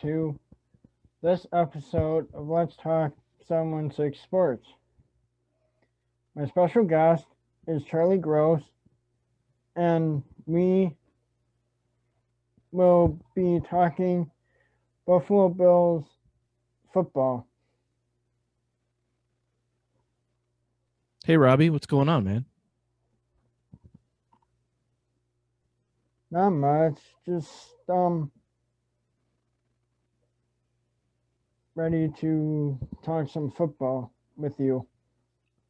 to this episode of Let's Talk 716 Sports. My special guest is Charlie Gross, and we will be talking Buffalo Bills football. Hey, Robby, what's going on, man? Not much, just ready to talk some football with you.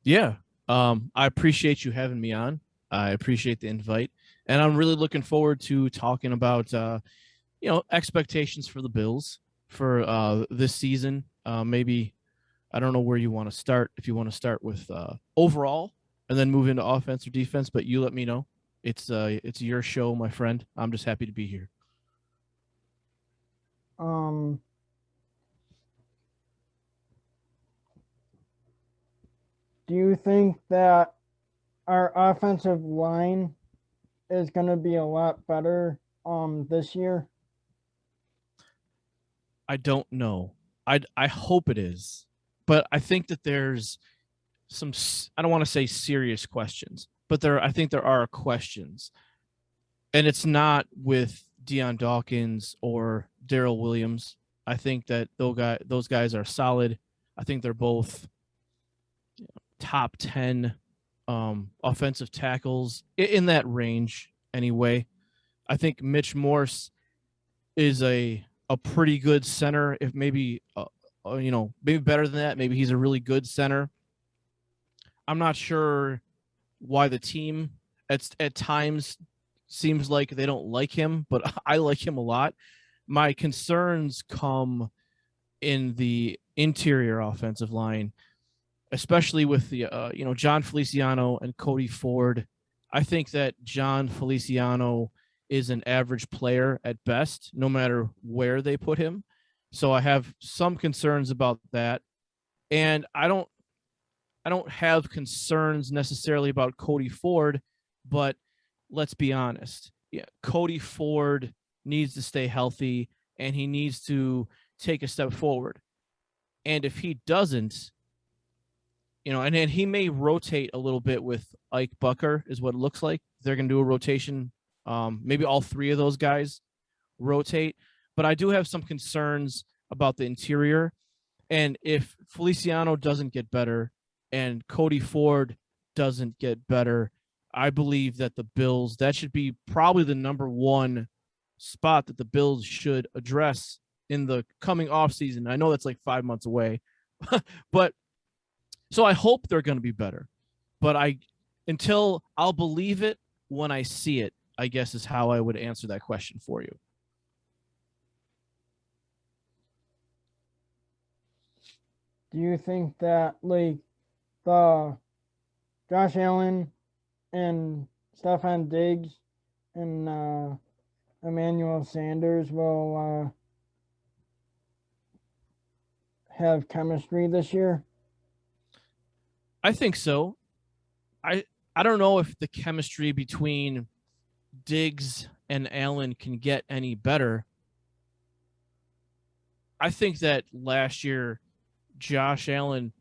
Yeah, I appreciate you having me on. I appreciate the invite, and I'm really looking forward to talking about expectations for the Bills for this season. Maybe I don't know where you want to start. If you want to start with overall and then move into offense or defense, but you let me know. It's your show, my friend. I'm just happy to be here. Um, do you think that our offensive line is going to be a lot better this year? I don't know. I hope it is, but I think that there's some. I don't want to say serious questions, but I think there are questions, and it's not with Deion Dawkins or Daryl Williams. I think that those guys are solid. I think they're both top 10 offensive tackles in that range anyway. I think Mitch Morse is a pretty good center, if maybe maybe better than that. Maybe he's a really good center. I'm not sure why the team at times seems like they don't like him, but I like him a lot. My concerns come in the interior offensive line, especially with the John Feliciano and Cody Ford. I think that John Feliciano is an average player at best, no matter where they put him. So I have some concerns about that, and I don't have concerns necessarily about Cody Ford, but let's be honest. Yeah, Cody Ford needs to stay healthy and he needs to take a step forward. And if he doesn't, and then he may rotate a little bit with Ike Bucker, is what it looks like. They're going to do a rotation. Maybe all three of those guys rotate. But I do have some concerns about the interior. And if Feliciano doesn't get better and Cody Ford doesn't get better, I believe that the Bills, that should be probably the number one spot that the Bills should address in the coming offseason. I know that's like 5 months away, but so I hope they're going to be better. But until I'll believe it when I see it, I guess is how I would answer that question for you. Do you think that like the Josh Allen and Stefan Diggs and Emmanuel Sanders will have chemistry this year? I think so. I I don't know if the chemistry between Diggs and Allen can get any better. I think that last year Josh Allen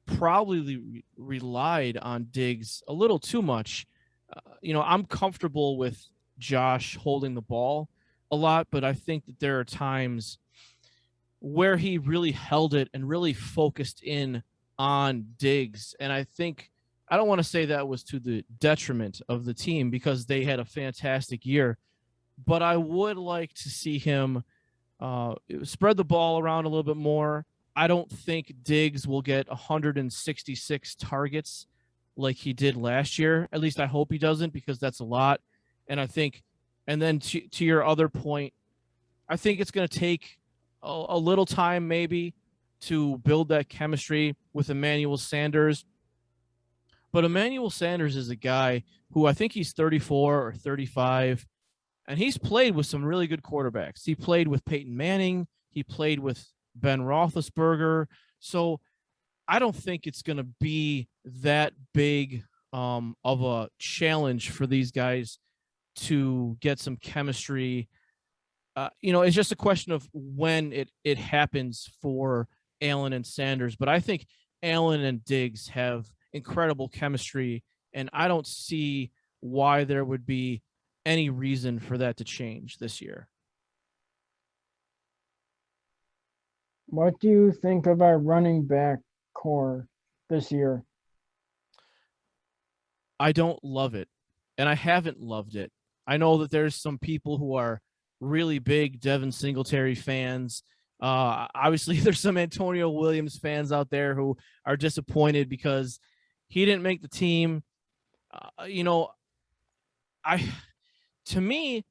probably relied on Diggs a little too much. I'm comfortable with Josh holding the ball a lot, but I think that there are times where he really held it and really focused in on Diggs. And I don't want to say that was to the detriment of the team because they had a fantastic year, but I would like to see him spread the ball around a little bit more. I don't think Diggs will get 166 targets like he did last year. At least I hope he doesn't because that's a lot. And I think, and then to your other point, I think it's going to take a little time maybe to build that chemistry with Emmanuel Sanders. But Emmanuel Sanders is a guy who I think he's 34 or 35, and he's played with some really good quarterbacks. He played with Peyton Manning. He played with Ben Roethlisberger. So I don't think it's going to be that big of a challenge for these guys to get some chemistry it's just a question of when it happens for Allen and Sanders. But I think Allen and Diggs have incredible chemistry, and I don't see why there would be any reason for that to change this year. What do you think of our running back core this year? I don't love it, and I haven't loved it. I know that there's some people who are really big Devin Singletary fans. Obviously, there's some Antonio Williams fans out there who are disappointed because he didn't make the team. You know, I to me,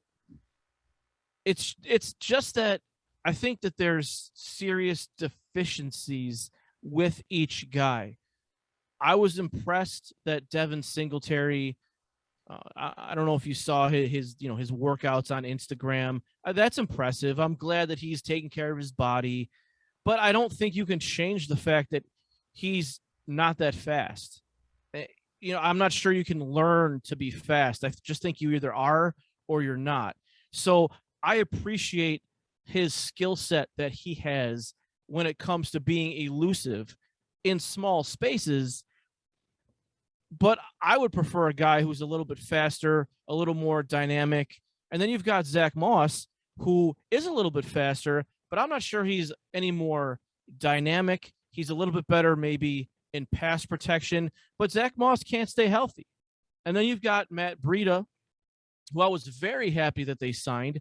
it's just that I think that there's serious deficiencies with each guy. I was impressed that Devin Singletary. I don't know if you saw his workouts on Instagram. That's impressive. I'm glad that he's taking care of his body, but I don't think you can change the fact that he's not that fast. Eh, I'm not sure you can learn to be fast. I just think you either are or you're not. So I appreciate his skill set that he has when it comes to being elusive in small spaces, but I would prefer a guy who's a little bit faster, a little more dynamic. And then you've got Zach Moss, who is a little bit faster, but I'm not sure he's any more dynamic. He's a little bit better, maybe in pass protection, but Zach Moss can't stay healthy. And then you've got Matt Breida, who I was very happy that they signed,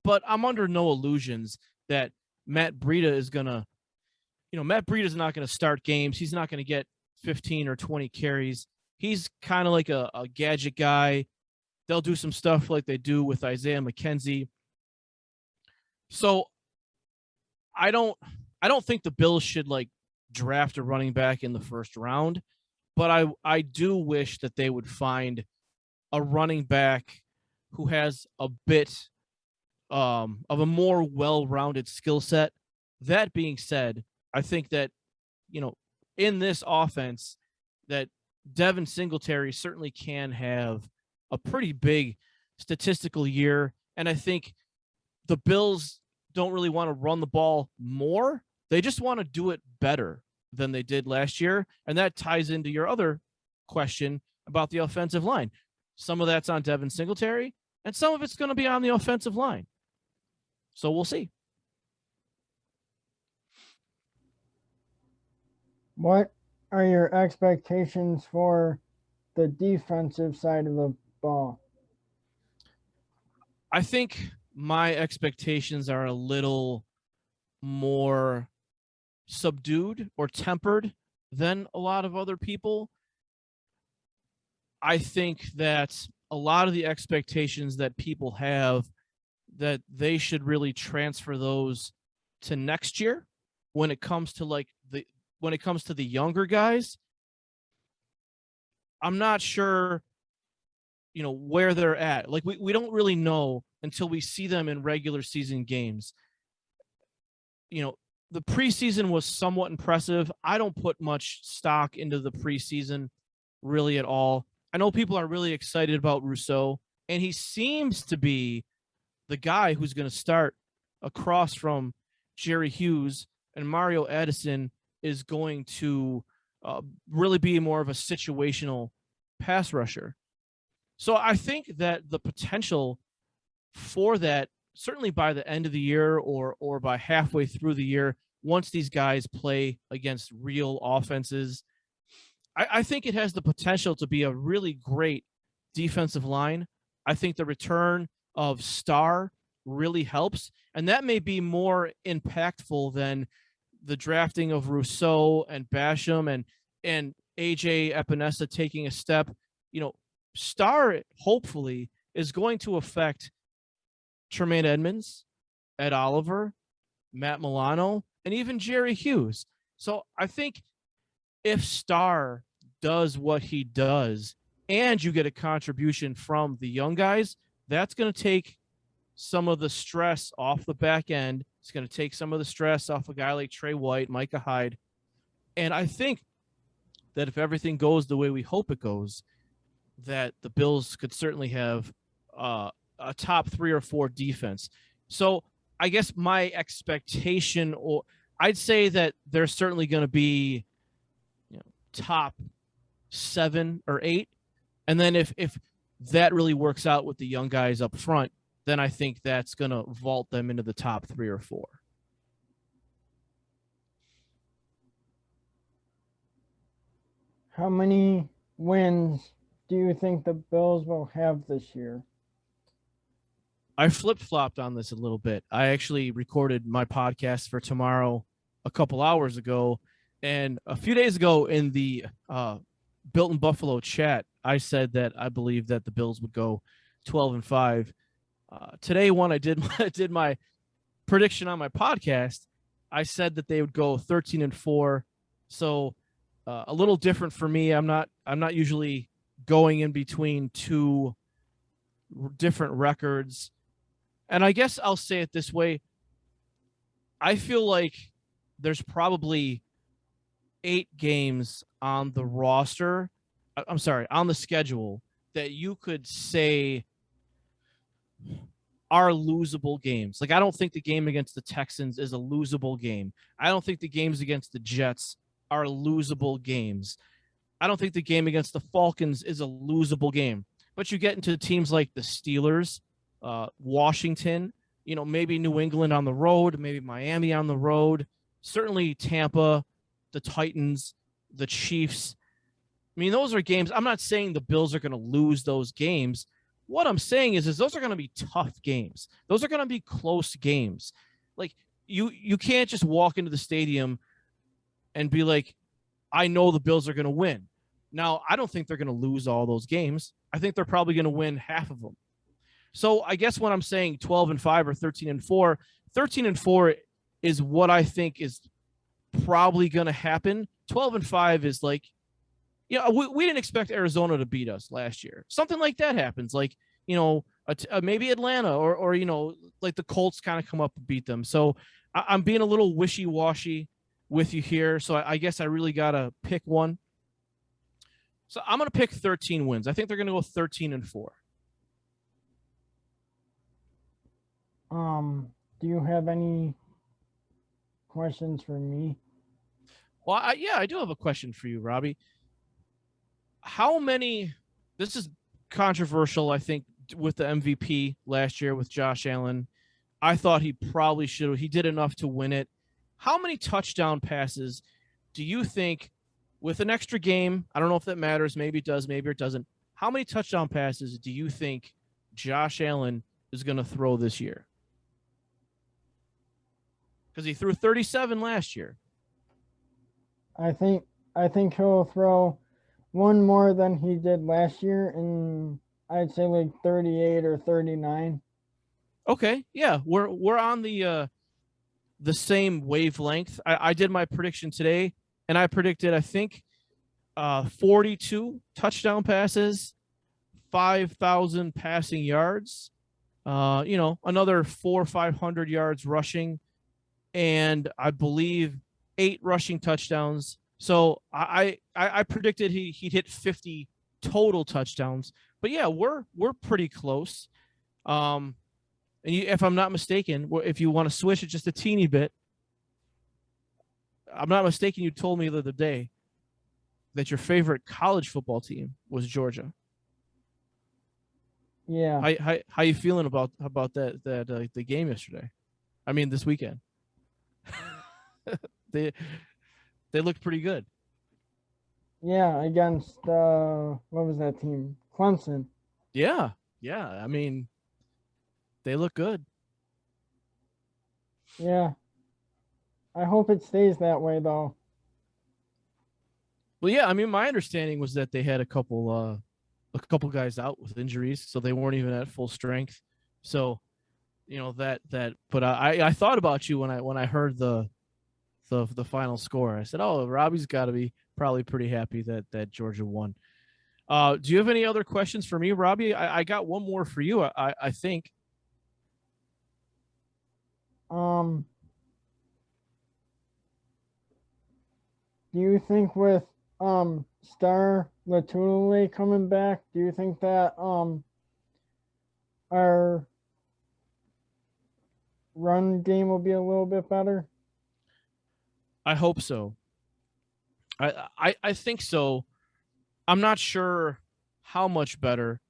but I'm under no illusions that Matt Breida is going to, Matt Breida is not going to start games. He's not going to get 15 or 20 carries. He's kind of like a gadget guy. They'll do some stuff like they do with Isaiah McKenzie. So I don't think the Bills should like draft a running back in the first round, but I do wish that they would find a running back who has a bit of a more well-rounded skill set. That being said, I think that in this offense that Devin Singletary certainly can have a pretty big statistical year. And I think the Bills don't really want to run the ball more. They just want to do it better than they did last year. And that ties into your other question about the offensive line. Some of that's on Devin Singletary, and some of it's going to be on the offensive line. So we'll see. What are your expectations for the defensive side of the ball? I think my expectations are a little more subdued or tempered than a lot of other people. I think that a lot of the expectations that people have, that they should really transfer those to next year when it comes to the younger guys. I'm not sure, where they're at. Like we don't really know until we see them in regular season games. The preseason was somewhat impressive. I don't put much stock into the preseason really at all. I know people are really excited about Rousseau, and he seems to be the guy who's going to start across from Jerry Hughes, and Mario Addison is going to really be more of a situational pass rusher. So I think that the potential for that, certainly by the end of the year or by halfway through the year, once these guys play against real offenses, I think it has the potential to be a really great defensive line. I think the return of Starr really helps, and that may be more impactful than the drafting of Rousseau and Basham and AJ Epinesa taking a step. Starr hopefully is going to affect Tremaine Edmonds, Ed Oliver, Matt Milano, and even Jerry Hughes. So I think if Starr does what he does and you get a contribution from the young guys, that's going to take some of the stress off the back end. It's going to take some of the stress off a guy like Trey White, Micah Hyde. And I think that if everything goes the way we hope it goes, that the Bills could certainly have a top 3 or 4 defense. So I guess my expectation, or I'd say that they're certainly going to be, top 7 or 8, and then if that really works out with the young guys up front, then I think that's going to vault them into the top 3 or 4. How many wins do you think the Bills will have this year? I flip flopped on this a little bit. I actually recorded my podcast for tomorrow a couple hours ago, and a few days ago in the Built in Buffalo chat, I said that I believe that the Bills would go 12-5. Today, when I did I did my prediction on my podcast, I said that they would go 13-4. So a little different for me. I'm not usually going in between two different records. And I guess I'll say it this way. I feel like there's probably 8 games on the roster. I'm sorry, on the schedule that you could say are losable games. Like, I don't think the game against the Texans is a losable game. I don't think the games against the Jets are losable games. I don't think the game against the Falcons is a losable game. But you get into teams like the Steelers, Washington, maybe New England on the road, maybe Miami on the road, certainly Tampa, the Titans, the Chiefs. I mean, those are games. I'm not saying the Bills are going to lose those games. What I'm saying is those are going to be tough games. Those are going to be close games. Like, you can't just walk into the stadium and be like, I know the Bills are going to win. Now, I don't think they're going to lose all those games. I think they're probably going to win half of them. So I guess when I'm saying 12-5 or 13-4, 13-4 is what I think is probably going to happen. 12-5 is like, we didn't expect Arizona to beat us last year. Something like that happens. Like, maybe Atlanta or like the Colts kind of come up and beat them. So I'm being a little wishy-washy with you here. So I guess I really got to pick one. So I'm going to pick 13 wins. I think they're going to go 13-4. Do you have any questions for me? Well, I do have a question for you, Robby. How many? This is controversial, I think, with the MVP last year with Josh Allen. I thought he probably should. He did enough to win it. How many touchdown passes do you think, with an extra game? I don't know if that matters. Maybe it does. Maybe it doesn't. How many touchdown passes do you think Josh Allen is going to throw this year? Because he threw 37 last year. I think he'll throw one more than he did last year, and I'd say like 38 or 39. Okay, yeah, we're on the same wavelength. I did my prediction today, and I predicted, I think, 42 touchdown passes, 5,000 passing yards, another 400 or 500 yards rushing, and I believe 8 rushing touchdowns. So I predicted he'd hit 50 total touchdowns. But yeah, we're pretty close. And if I'm not mistaken, if you want to switch it just a teeny bit, I'm not mistaken, you told me the other day that your favorite college football team was Georgia. Yeah. How you feeling about that the game yesterday? I mean, this weekend. they looked pretty good. Yeah, against what was that team? Clemson. Yeah. I mean, they look good. Yeah. I hope it stays that way though. Well, yeah, I mean, my understanding was that they had a couple guys out with injuries, so they weren't even at full strength. So, that but I thought about you when I heard the final score. I said, "Oh, Robby's got to be probably pretty happy that Georgia won." Do you have any other questions for me, Robby? I got one more for you. I think. Do you think with Star Latulele coming back, do you think that our run game will be a little bit better? I hope so. I think so. I'm not sure how much better,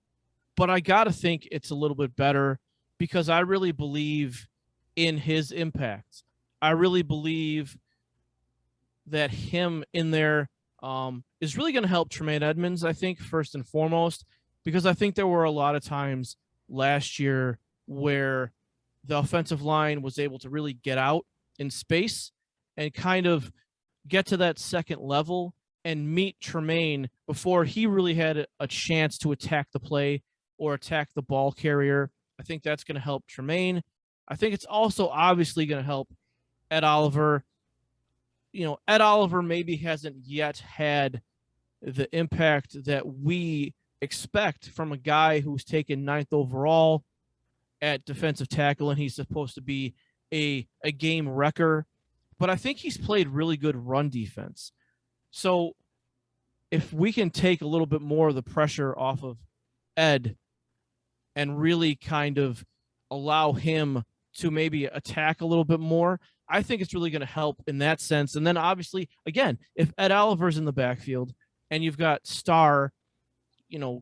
but I got to think it's a little bit better because I really believe in his impact. I really believe that him in there is really going to help Tremaine Edmonds, I think, first and foremost, because I think there were a lot of times last year where the offensive line was able to really get out in space and kind of get to that second level and meet Tremaine before he really had a chance to attack the play or attack the ball carrier. I think that's going to help Tremaine. I think it's also obviously going to help Ed Oliver. Ed Oliver maybe hasn't yet had the impact that we expect from a guy who's taken ninth overall at defensive tackle and he's supposed to be a game wrecker. But I think he's played really good run defense. So if we can take a little bit more of the pressure off of Ed and really kind of allow him to maybe attack a little bit more, I think it's really going to help in that sense. And then obviously, again, if Ed Oliver's in the backfield and you've got Starr,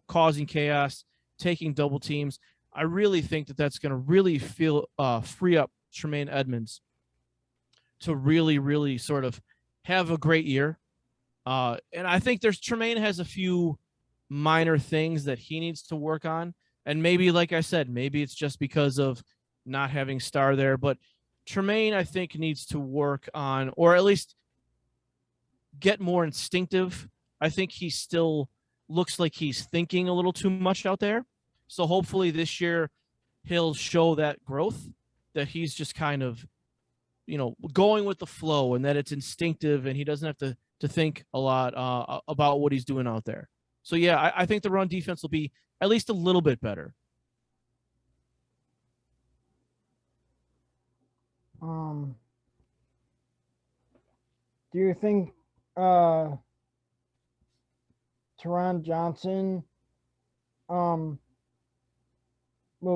causing chaos, taking double teams, I really think that that's going to really free up Tremaine Edmonds to really, really sort of have a great year. And I think Tremaine has a few minor things that he needs to work on. And maybe, like I said, maybe it's just because of not having Starr there. But Tremaine, I think, needs to work on, or at least get more instinctive. I think he still looks like he's thinking a little too much out there. So hopefully this year he'll show that growth, that he's just kind of, going with the flow and that it's instinctive and he doesn't have to think a lot about what he's doing out there. So, yeah, I think the run defense will be at least a little bit better. Do you think Teron Johnson will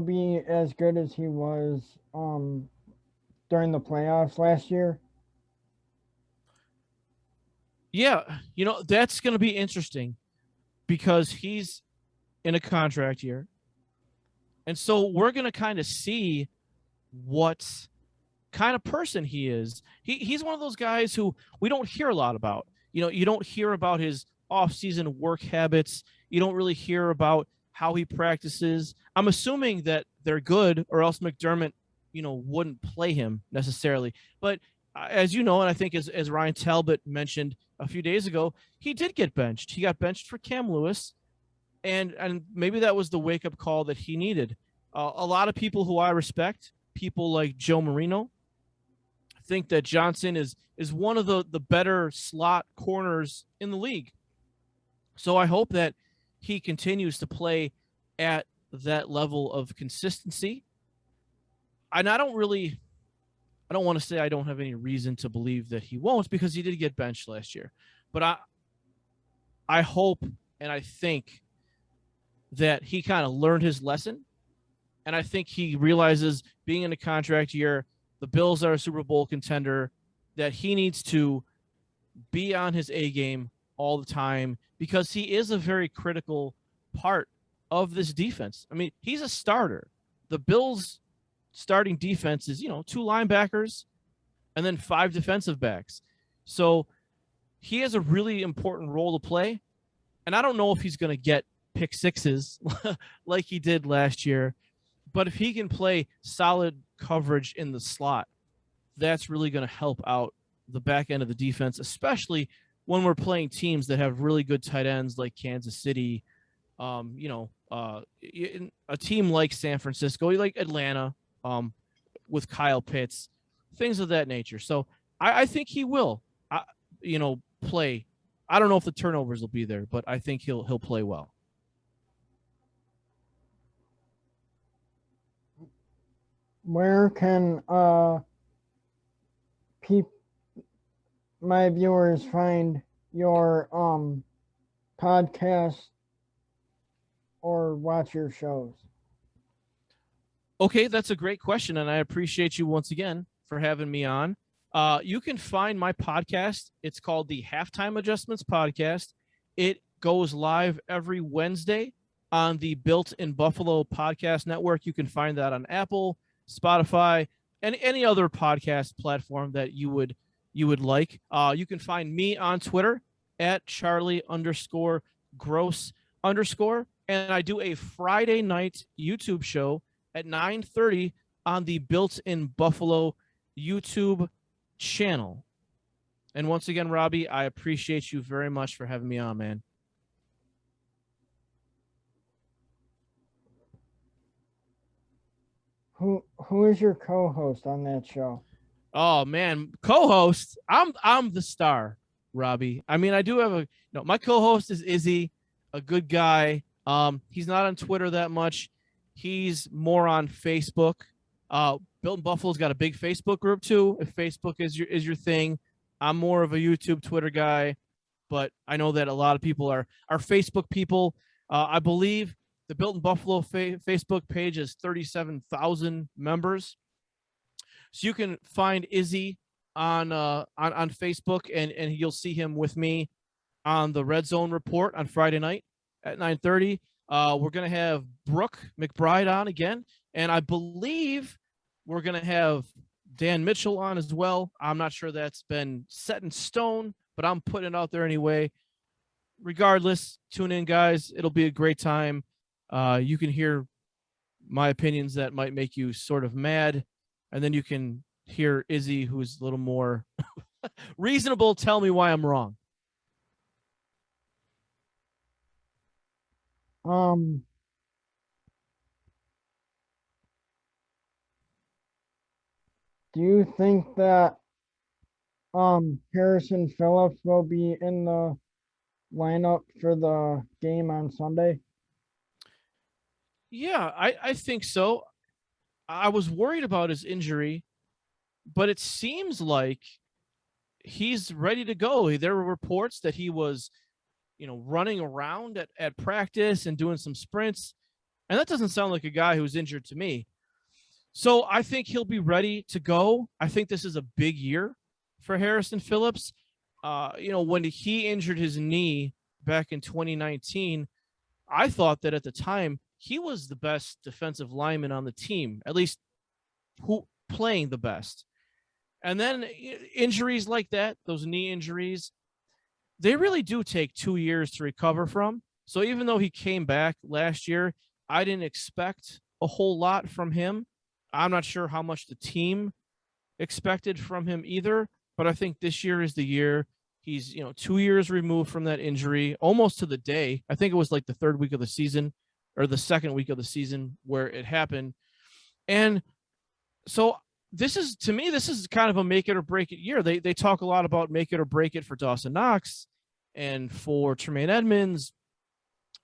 be as good as he was during the playoffs last year? Yeah, that's going to be interesting because he's in a contract year. And so we're going to kind of see what kind of person he is. He's one of those guys who we don't hear a lot about. You don't hear about his off-season work habits. You don't really hear about how he practices. I'm assuming that they're good, or else McDermott, wouldn't play him necessarily. But as you know, and I think as Ryan Talbot mentioned a few days ago, he did get benched. He got benched for Cam Lewis, and maybe that was the wake-up call that he needed. A lot of people who I respect, people like Joe Marino, think that Johnson is one of the better slot corners in the league. So I hope that he continues to play at that level of consistency. And I don't want to say I don't have any reason to believe that he won't, because he did get benched last year. But I hope and I think that he kind of learned his lesson. And I think he realizes, being in a contract year, the Bills are a Super Bowl contender, that he needs to be on his A game all the time, because he is a very critical part of this defense. I mean, he's a starter. The Bills' starting defense is, 2 linebackers and then 5 defensive backs. So he has a really important role to play. And I don't know if he's going to get pick sixes like he did last year, but if he can play solid coverage in the slot, that's really going to help out the back end of the defense, especially when we're playing teams that have really good tight ends like Kansas City, a team like San Francisco, like Atlanta, with Kyle Pitts, things of that nature. So I think he will, play. I don't know if the turnovers will be there, but I think he'll play well. Where can my viewers find your podcast or watch your shows? Okay, that's a great question, and I appreciate you once again for having me on. You can find my podcast. It's called the Halftime Adjustments Podcast. It goes live every Wednesday on the Built in Buffalo Podcast Network. You can find that on Apple, Spotify, and any other podcast platform that you would like. You can find me on Twitter at Charlie_Gross_, and I do a Friday night YouTube show at 9:30 on the Built in Buffalo YouTube channel. And once again, Robby, I appreciate you very much for having me on, man. Who is your co-host on that show? Oh man, co-host. I'm the star, Robby. I mean, I do have my co-host is Izzy, a good guy. He's not on Twitter that much. He's more on Facebook. Built in Buffalo's got a big Facebook group too. If Facebook is your thing, I'm more of a YouTube, Twitter guy, but I know that a lot of people are Facebook people. I believe the Built in Buffalo Facebook page is 37,000 members. So you can find Izzy on Facebook, and you'll see him with me on the Red Zone Report on Friday night at 9:30. We're gonna have Brooke McBride on again, and I believe we're gonna have Dan Mitchell on as well. I'm not sure that's been set in stone, but I'm putting it out there anyway. Regardless, tune in, guys. It'll be a great time. You can hear my opinions that might make you sort of mad, and then you can hear Izzy, who's a little more reasonable, tell me why I'm wrong. Do you think that Harrison Phillips will be in the lineup for the game on Sunday? Yeah, I think so. I was worried about his injury, but it seems like he's ready to go. There were reports that he was, running around at practice and doing some sprints. And that doesn't sound like a guy who's injured to me. So I think he'll be ready to go. I think this is a big year for Harrison Phillips. When he injured his knee back in 2019, I thought that at the time he was the best defensive lineman on the team, at least who playing the best. And then injuries like that, those knee injuries, they really do take 2 years to recover from. So even though he came back last year, I didn't expect a whole lot from him. I'm not sure how much the team expected from him either, but I think this year is the year. He's, 2 years removed from that injury, almost to the day. I think it was like the third week of the season or the second week of the season where it happened. And so this is kind of a make it or break it year. They talk a lot about make it or break it for Dawson Knox and for Tremaine Edmonds,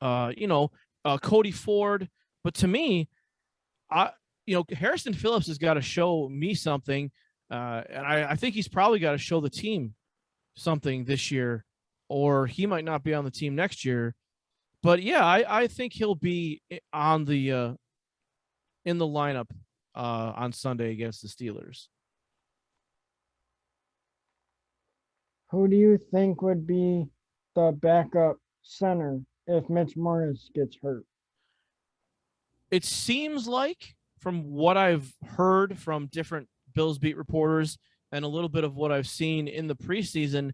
Cody Ford. But to me, Harrison Phillips has got to show me something. And I think he's probably got to show the team something this year, or he might not be on the team next year. But yeah, I think he'll be on the in the lineup on Sunday against the Steelers. Who do you think would be the backup center if Mitch Morris gets hurt? It seems like, from what I've heard from different Bills beat reporters and a little bit of what I've seen in the preseason,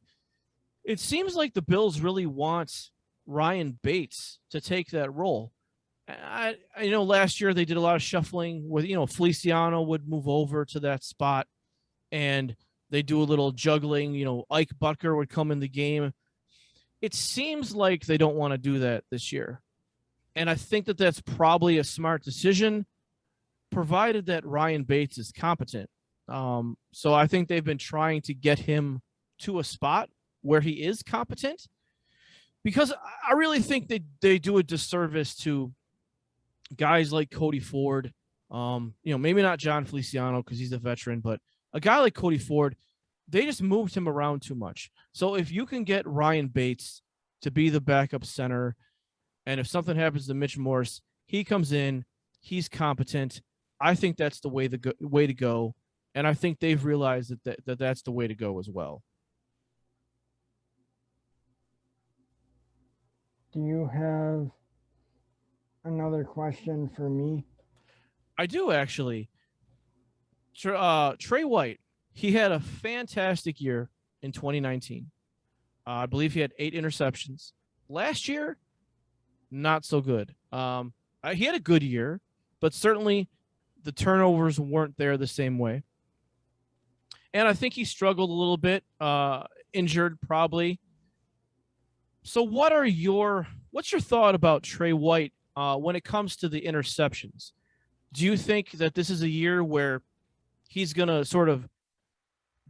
it seems like the Bills really want Ryan Bates to take that role. I last year they did a lot of shuffling with, Feliciano would move over to that spot and they do a little juggling. Ike Butker would come in the game. It seems like they don't want to do that this year. And I think that that's probably a smart decision, provided that Ryan Bates is competent. So I think they've been trying to get him to a spot where he is competent, because I really think they do a disservice to guys like Cody Ford. Maybe not John Feliciano because he's a veteran, but a guy like Cody Ford, they just moved him around too much. So if you can get Ryan Bates to be the backup center, and if something happens to Mitch Morse, he comes in, he's competent, I think that's the way to go, and I think they've realized that that's the way to go as well. Do you have another question for me? I do actually. Trey White, he had a fantastic year in 2019. I believe he had 8 interceptions. Last year, not so good. He had a good year, but certainly the turnovers weren't there the same way. And I think he struggled a little bit, injured probably. So, what's your thought about Trey White when it comes to the interceptions? Do you think that this is a year where he's gonna sort of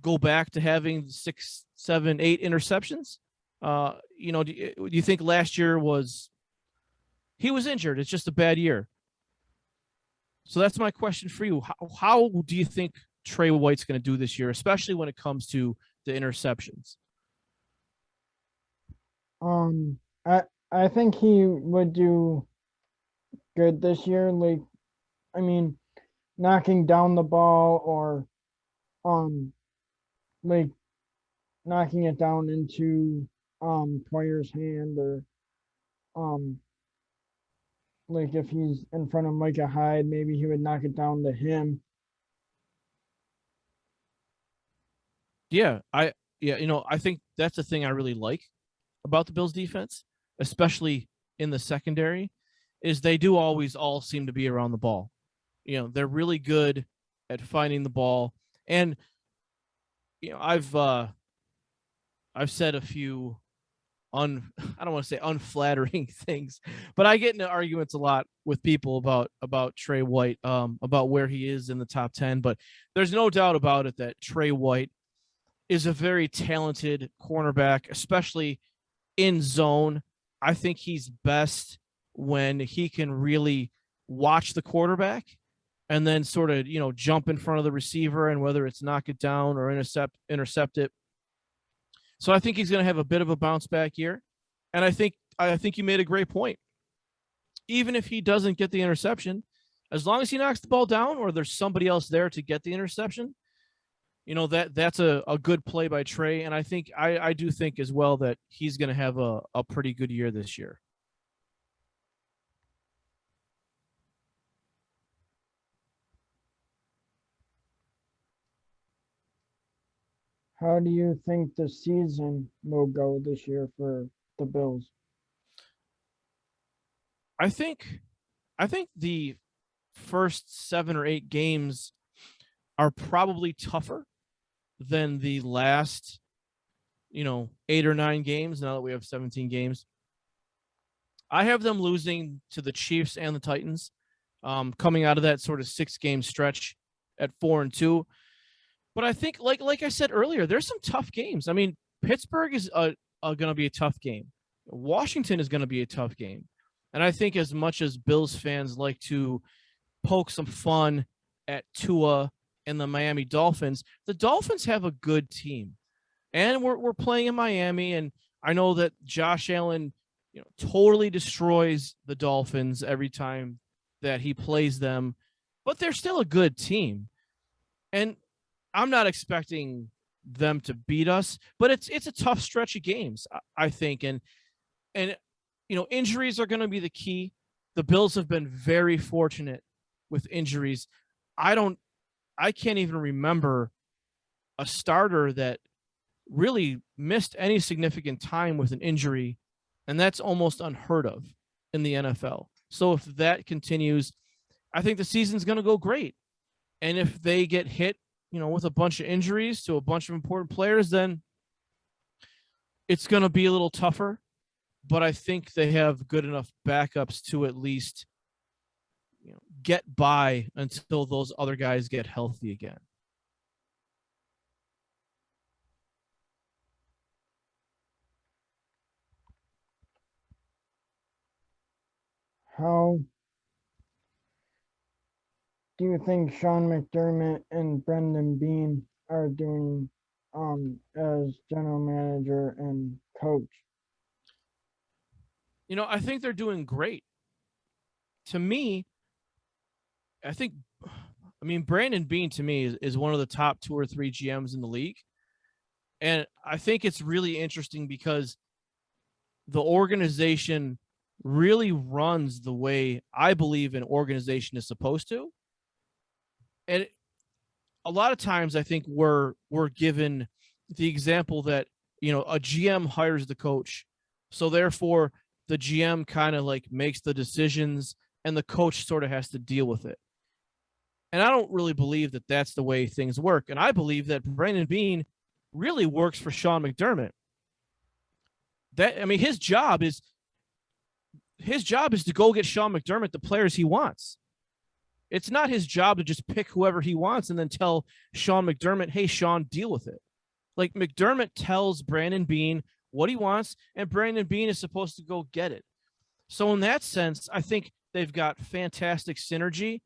go back to having 6, 7, 8 interceptions? Do you think last year he was injured? It's just a bad year. So that's my question for you. How do you think Trey White's going to do this year, especially when it comes to the interceptions? Um, I I think he would do good this year. Like, I mean, knocking down the ball or um, like knocking it down into player's hand or um, like if he's in front of Micah Hyde, maybe he would knock it down to him. Yeah, I think that's the thing I really like about the Bills defense, especially in the secondary, is they do always all seem to be around the ball. They're really good at finding the ball. And I've said a few I don't want to say unflattering things, but I get into arguments a lot with people about Trey White, about where he is in the top 10. But there's no doubt about it that Trey White is a very talented cornerback, especially in zone. I think he's best when he can really watch the quarterback and then sort of jump in front of the receiver, and whether it's knock it down or intercept it. So I think he's going to have a bit of a bounce back year, and I think you made a great point. Even if he doesn't get the interception, as long as he knocks the ball down or there's somebody else there to get the interception, that's a good play by Trey. And I do think as well that he's going to have a pretty good year this year. How do you think the season will go this year for the Bills? I think I think the first 7 or 8 games are probably tougher than the last 8 or 9 games. Now that we have 17 games, I have them losing to the Chiefs and the Titans, coming out of that sort of 6 game stretch at 4-2. But I think, like I said earlier, there's some tough games. I mean, Pittsburgh is going to be a tough game. Washington is going to be a tough game. And I think as much as Bills fans like to poke some fun at Tua and the Miami Dolphins, the Dolphins have a good team. And we're playing in Miami, and I know that Josh Allen, totally destroys the Dolphins every time that he plays them, but they're still a good team. And I'm not expecting them to beat us, but it's a tough stretch of games, I think. And injuries are going to be the key. The Bills have been very fortunate with injuries. I can't even remember a starter that really missed any significant time with an injury, and that's almost unheard of in the NFL. So if that continues, I think the season's going to go great. And if they get hit, with a bunch of injuries to a bunch of important players, then it's going to be a little tougher. But I think they have good enough backups to at least get by until those other guys get healthy again. How do you think Sean McDermott and Brendan Bean are doing as general manager and coach? I think they're doing great. To me, I think, I mean, Brandon Beane to me is one of the top 2 or 3 GMs in the league. And I think it's really interesting because the organization really runs the way I believe an organization is supposed to. And a lot of times I think we're given the example that, a GM hires the coach. So therefore the GM kind of like makes the decisions and the coach sort of has to deal with it. And I don't really believe that that's the way things work. And I believe that Brandon Beane really works for Sean McDermott. That, I mean, his job is to go get Sean McDermott the players he wants. It's not his job to just pick whoever he wants and then tell Sean McDermott, hey, Sean, deal with it. Like, McDermott tells Brandon Beane what he wants, and Brandon Beane is supposed to go get it. So in that sense, I think they've got fantastic synergy.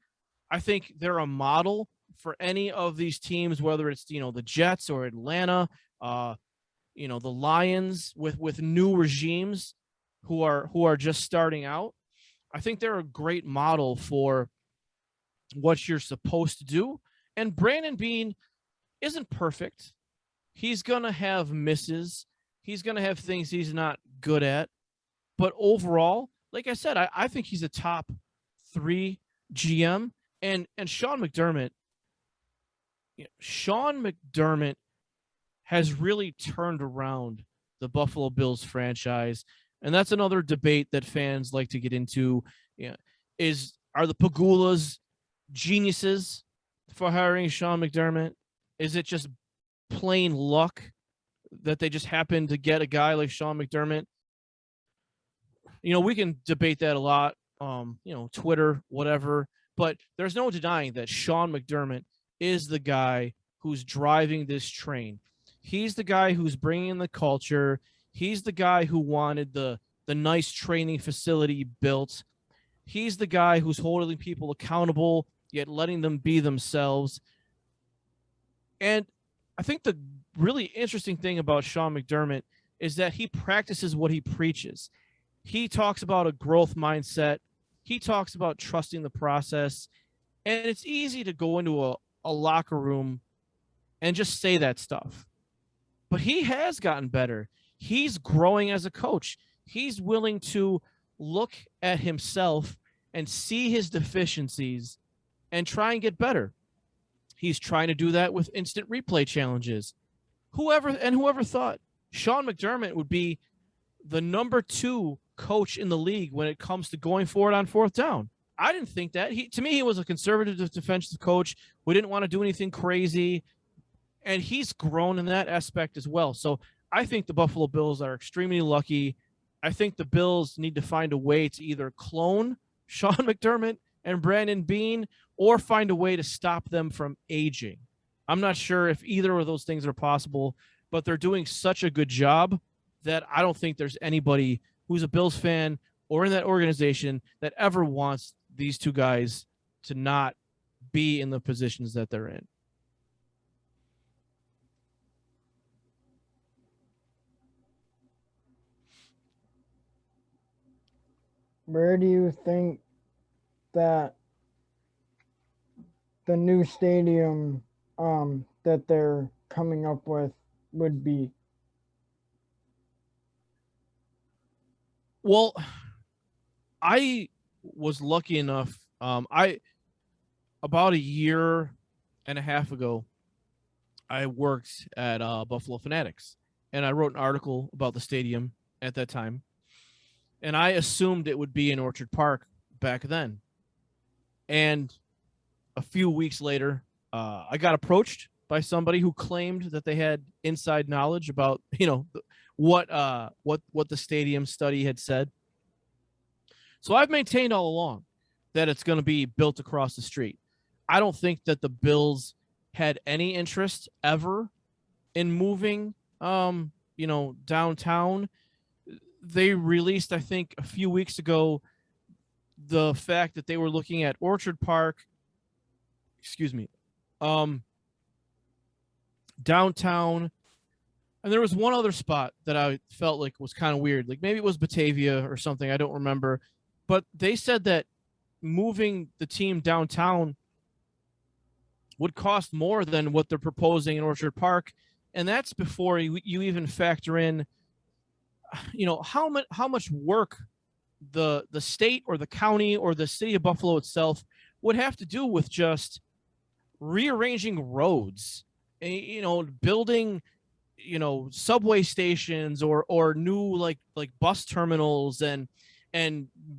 I think they're a model for any of these teams, whether it's, the Jets or Atlanta, the Lions with new regimes who are just starting out. I think they're a great model for what you're supposed to do. And Brandon Beane isn't perfect. He's going to have misses. He's going to have things he's not good at. But overall, like I said, I think he's a top 3 GM. And Sean McDermott has really turned around the Buffalo Bills franchise. And that's another debate that fans like to get into. Are the Pagulas geniuses for hiring Sean McDermott? Is it just plain luck that they just happened to get a guy like Sean McDermott? We can debate that a lot, Twitter, whatever, but there's no denying that Sean McDermott is the guy who's driving this train. He's the guy who's bringing the culture. He's the guy who wanted the nice training facility built. He's the guy who's holding people accountable, yet letting them be themselves. And I think the really interesting thing about Sean McDermott is that he practices what he preaches. He talks about a growth mindset. He talks about trusting the process. And it's easy to go into a locker room and just say that stuff. But he has gotten better. He's growing as a coach. He's willing to look at himself and see his deficiencies and try and get better. He's trying to do that with instant replay challenges. Whoever thought Sean McDermott would be the number 2 coach in the league when it comes to going for it on 4th down? I didn't think that. To me, he was a conservative defensive coach. We didn't want to do anything crazy. And he's grown in that aspect as well. So I think the Buffalo Bills are extremely lucky. I think the Bills need to find a way to either clone Sean McDermott and Brandon Beane or find a way to stop them from aging. I'm not sure if either of those things are possible, but they're doing such a good job that I don't think there's anybody who's a Bills fan or in that organization that ever wants these 2 guys to not be in the positions that they're in. Where do you think that the new stadium that they're coming up with would be? Well, I was lucky enough. About a year and a half ago, I worked at Buffalo Fanatics, and I wrote an article about the stadium at that time. And I assumed it would be in Orchard Park back then. And a few weeks later, I got approached by somebody who claimed that they had inside knowledge about, what the stadium study had said. So I've maintained all along that it's going to be built across the street. I don't think that the Bills had any interest ever in moving, downtown. They released, I think, a few weeks ago, the fact that they were looking at Orchard Park, downtown, and there was one other spot that I felt like was kind of weird. Like maybe it was Batavia or something. I don't remember. But they said that moving the team downtown would cost more than what they're proposing in Orchard Park, and that's before you even factor in, how much work the state or the county or the city of Buffalo itself would have to do with just rearranging roads, building, subway stations or new like bus terminals and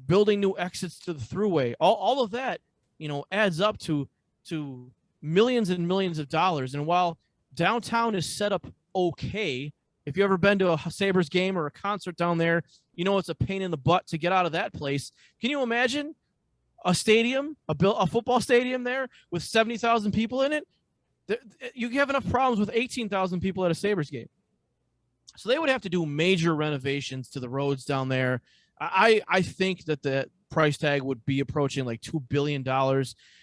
building new exits to the thruway. All of that, adds up to millions and millions of dollars. And while downtown is set up okay, if you ever been to a Sabres game or a concert down there, it's a pain in the butt to get out of that place. Can you imagine a stadium, a football stadium there with 70,000 people in it? You have enough problems with 18,000 people at a Sabres game. So they would have to do major renovations to the roads down there. I think that the price tag would be approaching like $2 billion.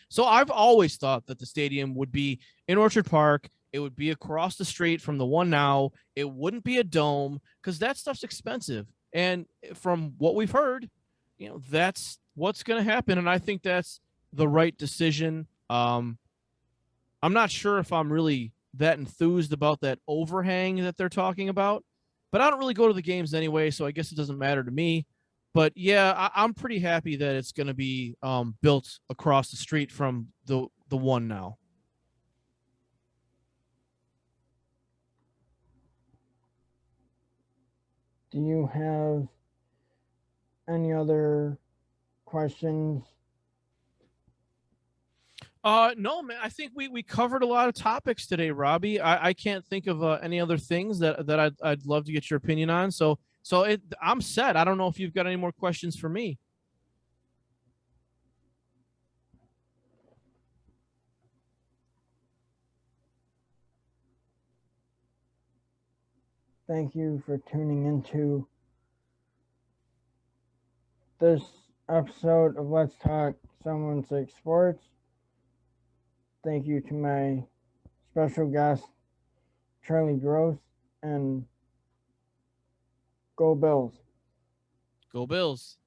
So I've always thought that the stadium would be in Orchard Park. It would be across the street from the one now. It wouldn't be a dome because that stuff's expensive. And from what we've heard, that's what's going to happen. And I think that's the right decision. I'm not sure if I'm really that enthused about that overhang that they're talking about, but I don't really go to the games anyway, so I guess it doesn't matter to me. But yeah, I'm pretty happy that it's going to be built across the street from the one now. Do you have any other questions? No, man. I think we covered a lot of topics today, Robby. I can't think of any other things that I'd love to get your opinion on. So I'm set. I don't know if you've got any more questions for me. Thank you for tuning into this episode of Let's Talk 716 Sports. Thank you to my special guest, Charlie Gross, and go Bills. Go Bills.